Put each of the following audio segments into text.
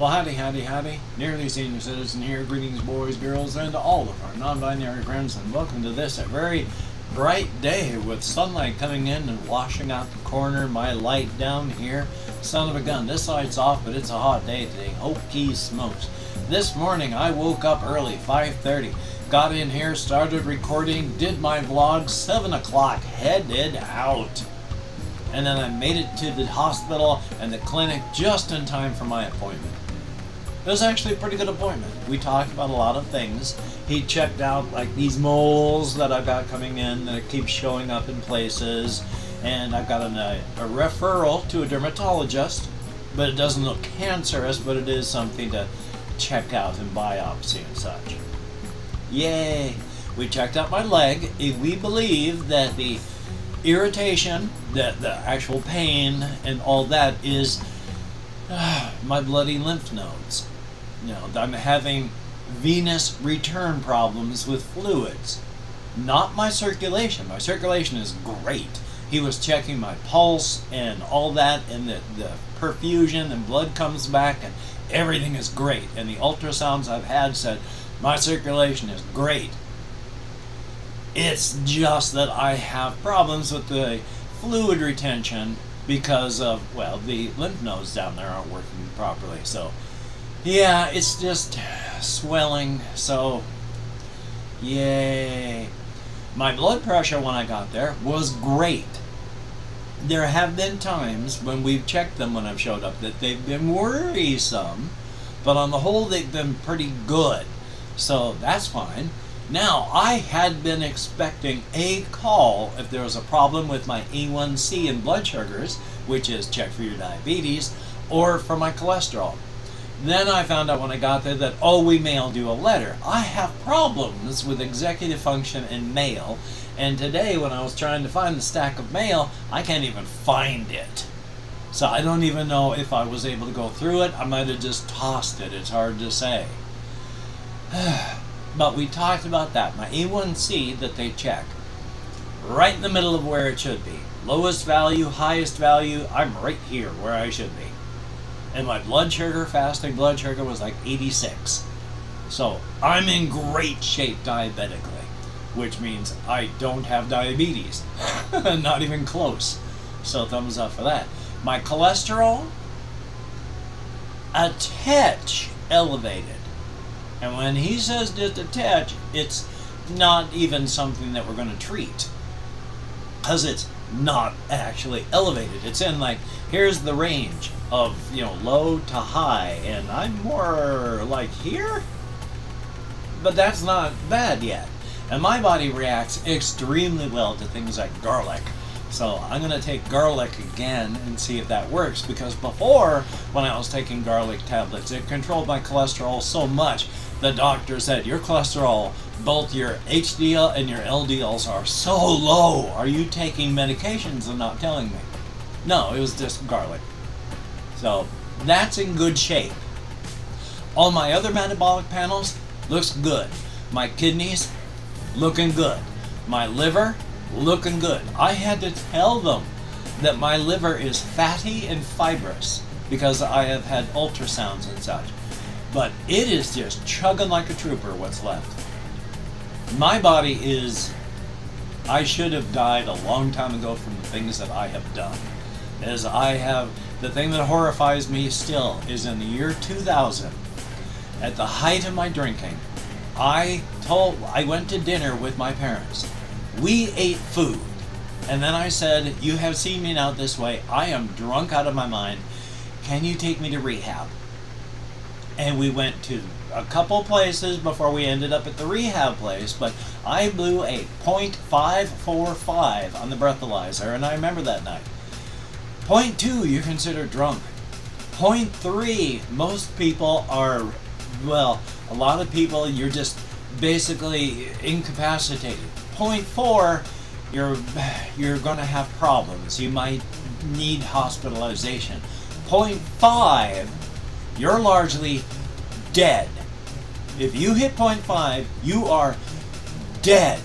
Well, howdy, nearly senior citizen here. Greetings, boys, girls, and all of our non-binary friends, and welcome to this, a very bright day with sunlight coming in and washing out the corner. My light down here, son of a gun, this light's off, but it's a hot day today. Hokey smokes. This morning, I woke up early, 5:30, got in here, started recording, did my vlog, 7 o'clock, headed out. And then I made it to the hospital and the clinic just in time for my appointment. It was actually a pretty good appointment. We talked about a lot of things. He checked out like these moles that I've got coming in that keep showing up in places. And I've got a referral to a dermatologist, but it doesn't look cancerous, but it is something to check out and biopsy and such. Yay! We checked out my leg. We believe that the irritation, the actual pain and all that is my bloody lymph nodes. You know, I'm having venous return problems with fluids. Not my circulation. My circulation is great. He was checking my pulse and all that, and the perfusion and blood comes back and everything is great. And the ultrasounds I've had said my circulation is great. It's just that I have problems with the fluid retention because of, well, the lymph nodes down there aren't working properly. So, yeah, it's just swelling. So, yay. My blood pressure when I got there was great. There have been times when we've checked them when I've showed up that they've been worrisome, but on the whole they've been pretty good. So that's fine. Now, I had been expecting a call if there was a problem with my A1C and blood sugars, which is check for your diabetes, or for my cholesterol. Then I found out when I got there that, oh, we mailed you a letter. I have problems with executive function and mail, and today when I was trying to find the stack of mail, I can't even find it. So I don't even know if I was able to go through it. I might have just tossed it. It's hard to say. But we talked about that. My A1C that they check, right in the middle of where it should be. Lowest value, highest value, I'm right here where I should be. And my blood sugar, fasting blood sugar, was like 86. So I'm in great shape diabetically, which means I don't have diabetes. Not even close. So thumbs up for that. My cholesterol, a touch elevated. And when he says just a touch, it's not even something that we're going to treat. Because it's not actually elevated. It's in like, here's the range of, you know, low to high. And I'm more like here? But that's not bad yet. And my body reacts extremely well to things like garlic. So I'm going to take garlic again and see if that works. Because before, when I was taking garlic tablets, it controlled my cholesterol so much. The doctor said, your cholesterol, both your HDL and your LDLs are so low. Are you taking medications and not telling me? No, it was just garlic. So that's in good shape. All my other metabolic panels looks good. My kidneys, looking good. My liver, looking good. I had to tell them that my liver is fatty and fibrous because I have had ultrasounds and such. But it is just chugging like a trooper what's left. My body is, I should have died a long time ago from the things that I have done. As I have, the thing that horrifies me still is in the year 2000, at the height of my drinking, I went to dinner with my parents. We ate food. And then I said, you have seen me now this way. I am drunk out of my mind. Can you take me to rehab? And we went to a couple places before we ended up at the rehab place, but I blew a .545 on the breathalyzer, and I remember that night. .2, you consider drunk. .3, most people are, well, a lot of people, you're just basically incapacitated. .4, you're going to have problems. You might need hospitalization. .5, you're largely dead. If you hit .5, you are dead.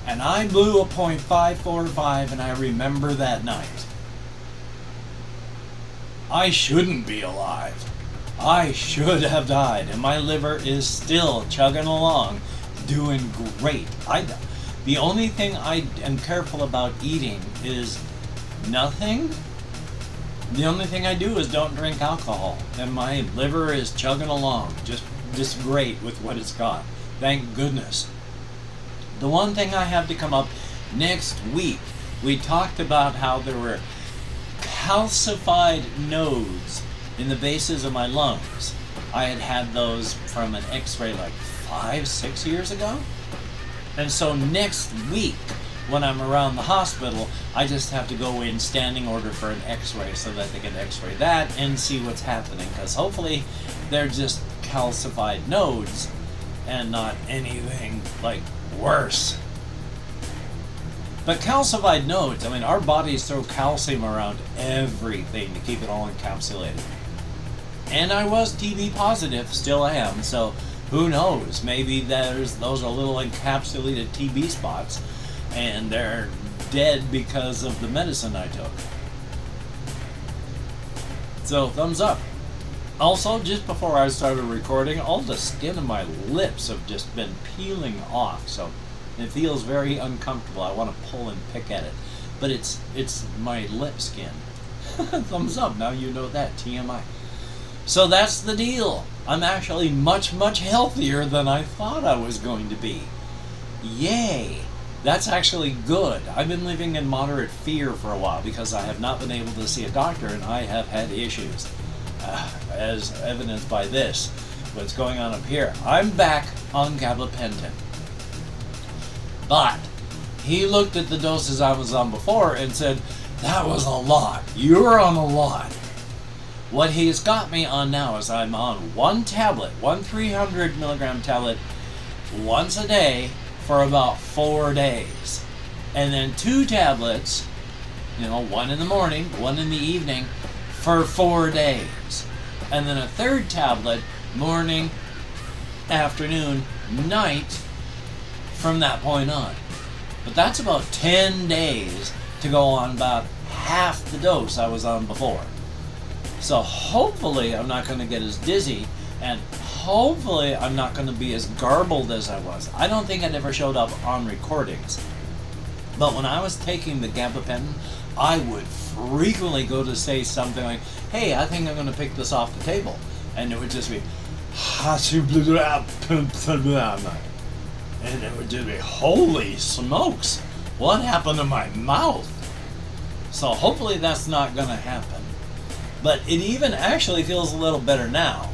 And I blew a .545, and I remember that night. I shouldn't be alive. I should have died, and my liver is still chugging along, doing great. The only thing I am careful about eating is nothing. The only thing I do is don't drink alcohol, and my liver is chugging along, just great with what it's got. Thank goodness. The one thing I have to come up next week, we talked about how there were calcified nodes in the bases of my lungs. I had those from an x-ray like 5-6 years ago. And so next week, when I'm around the hospital, I just have to go in standing order for an x-ray so that they can x-ray that and see what's happening. Because hopefully they're just calcified nodes and not anything like worse. But calcified nodes, I mean, our bodies throw calcium around everything to keep it all encapsulated. And I was TB positive, still am, so who knows? Maybe those are little encapsulated TB spots, and they're dead because of the medicine I took. So, thumbs up. Also, just before I started recording, all the skin of my lips have just been peeling off, so it feels very uncomfortable. I want to pull and pick at it. But it's my lip skin. Thumbs up, now you know that, TMI. So that's the deal. I'm actually much, much healthier than I thought I was going to be. Yay! That's actually good. I've been living in moderate fear for a while because I have not been able to see a doctor and I have had issues. As evidenced by this, what's going on up here. I'm back on gabapentin. But he looked at the doses I was on before and said, that was a lot. You're on a lot. What he's got me on now is I'm on one 300 milligram tablet once a day for about 4 days. And then 2 tablets, one in the morning, one in the evening, for 4 days. And then a third tablet, morning, afternoon, night, from that point on. But that's about 10 days to go on about half the dose I was on before. So hopefully I'm not going to get as dizzy, and hopefully I'm not going to be as garbled as I was. I don't think it ever showed up on recordings. But when I was taking the gabapentin, I would frequently go to say something like, hey, I think I'm going to pick this off the table. And it would just be, and it would just be, holy smokes, what happened to my mouth? So hopefully that's not going to happen. But it even actually feels a little better now.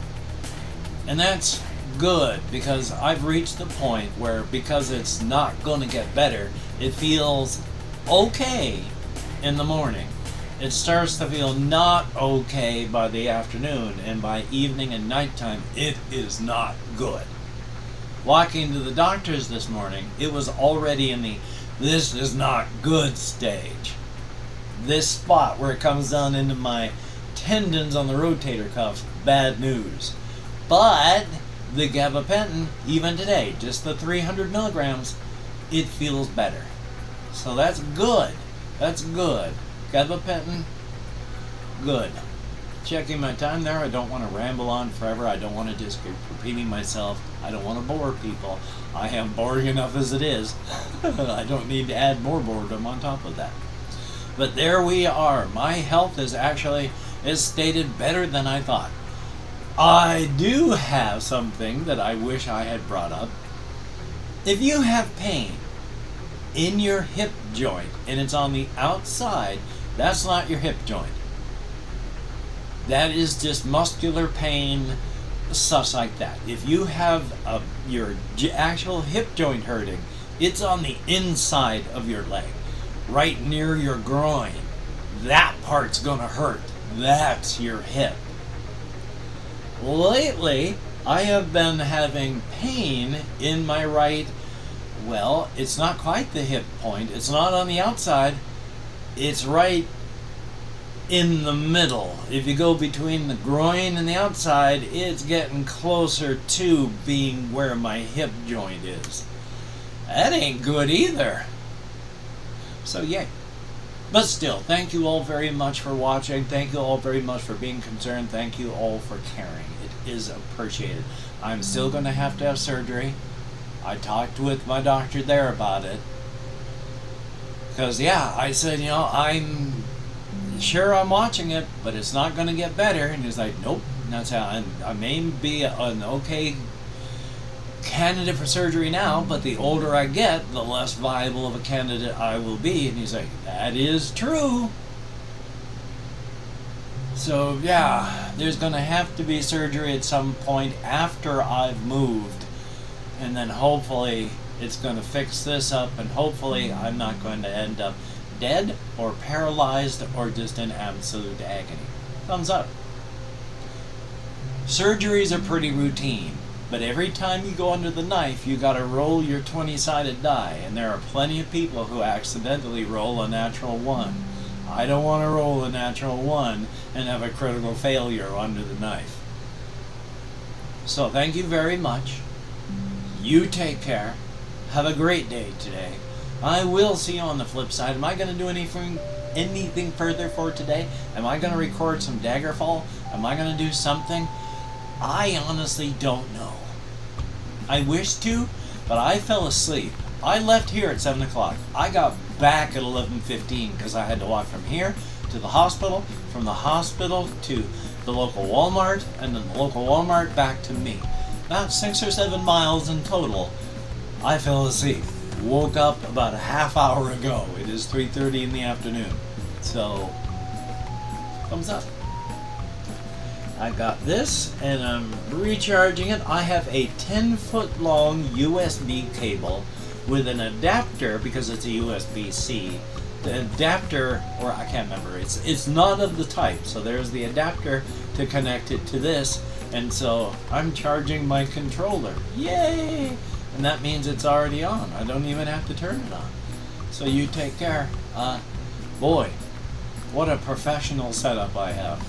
And that's good, because I've reached the point where, because it's not going to get better, it feels okay in the morning. It starts to feel not okay by the afternoon, and by evening and nighttime, it is not good. Walking to the doctor's this morning, it was already in the this is not good stage. This spot where it comes down into my tendons on the rotator cuff, bad news. But the gabapentin, even today, just the 300 milligrams, it feels better. So that's good. That's good. Gabapentin, good. Checking my time there. I don't want to ramble on forever. I don't want to just keep repeating myself. I don't want to bore people. I am boring enough as it is. I don't need to add more boredom on top of that. But there we are. My health is actually, as stated, better than I thought. I do have something that I wish I had brought up. If you have pain in your hip joint and it's on the outside, that's not your hip joint. That is just muscular pain, stuff like that. If you have your actual hip joint hurting, it's on the inside of your leg, right near your groin. That part's gonna hurt. That's your hip. Lately, I have been having pain in my right, well, it's not quite the hip point. It's not on the outside. It's right in the middle. If you go between the groin and the outside, it's getting closer to being where my hip joint is. That ain't good either. So yay. But still, thank you all very much for watching. Thank you all very much for being concerned. Thank you all for caring. It is appreciated. I'm still going to have surgery. I talked with my doctor there about it. Because, yeah, I said, I'm sure I'm watching it, but it's not going to get better. And he's like, nope. And that's how I may be an okay candidate for surgery now, but the older I get, the less viable of a candidate I will be. And he's like, that is true. So yeah, there's gonna have to be surgery at some point after I've moved, and then hopefully it's gonna fix this up, and hopefully I'm not going to end up dead or paralyzed or just in absolute agony. Thumbs up. Surgeries are pretty routine. But every time you go under the knife, you gotta roll your 20-sided die, and there are plenty of people who accidentally roll a natural 1. I don't want to roll a natural 1 and have a critical failure under the knife. So thank you very much. You take care. Have a great day today. I will see you on the flip side. Am I going to do anything further for today? Am I going to record some Daggerfall? Am I going to do something? I honestly don't know. I wish to, but I fell asleep. I left here at 7 o'clock. I got back at 11:15 because I had to walk from here to the hospital, from the hospital to the local Walmart, and then the local Walmart back to me. About 6 or 7 miles in total. I fell asleep. Woke up about a half hour ago. It is 3:30 in the afternoon. So, thumbs up. I got this, and I'm recharging it. I have a 10-foot long USB cable with an adapter, because it's a USB-C. The adapter, or I can't remember, it's not of the type, so there's the adapter to connect it to this, and so I'm charging my controller. Yay! And that means it's already on. I don't even have to turn it on. So you take care. Boy, what a professional setup I have.